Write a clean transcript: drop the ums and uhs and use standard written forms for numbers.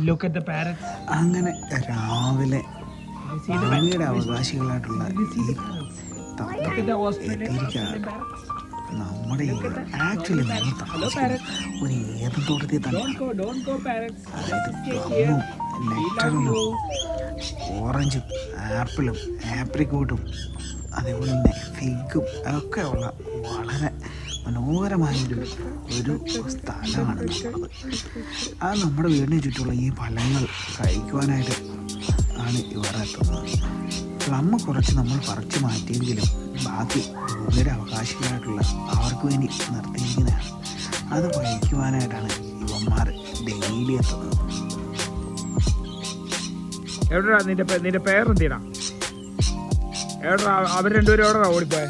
Look at the parrots. അങ്ങനെ രാവിലെ ഭൂമിയുടെ അവകാശികളായിട്ടുള്ള ഈ Look at the Australian parrots. നമ്മുടെ ആക്ച്വലി നമ്മൾ താമസിക്കുന്നത് ഒരു ഏതത്തോട്ടത്തിൽ തന്നെ. Don't go parrots. അതായത് Stay here. പ്ലമ്മും നെക്ടറിലും ഓറഞ്ചും ആപ്പിളും ആപ്രിക്കോട്ടും അതേപോലെ തന്നെ ഫിഗും ഒക്കെ ഉള്ള വളരെ മനോഹരമായൊരു സ്ഥലമാണ് നമ്മളത്. അത് നമ്മുടെ വീടിന് ചുറ്റുമുള്ള ഈ ഫലങ്ങൾ കഴിക്കുവാനായിട്ട് ആണ് ഇവർ എത്തുന്നത്. പ്ലമ്മ് കുറച്ച് നമ്മൾ പറിച്ചു മാറ്റിയെങ്കിലും ബാക്കി ഭൂമിയുടെ അവകാശികളായിട്ടുള്ള അവർക്ക് വേണ്ടി നിർത്തിയിരിക്കുന്നതാണ്. അത് കഴിക്കുവാനായിട്ടാണ് ഇവന്മാർ ഡെയിലി എത്തുന്നത്. എവിടെയാ നിന്റെ പേരെന്തിനാ? എവിടെയാ അവർ രണ്ടുപേരും എവിടെയാ ഓടിപ്പോയെ?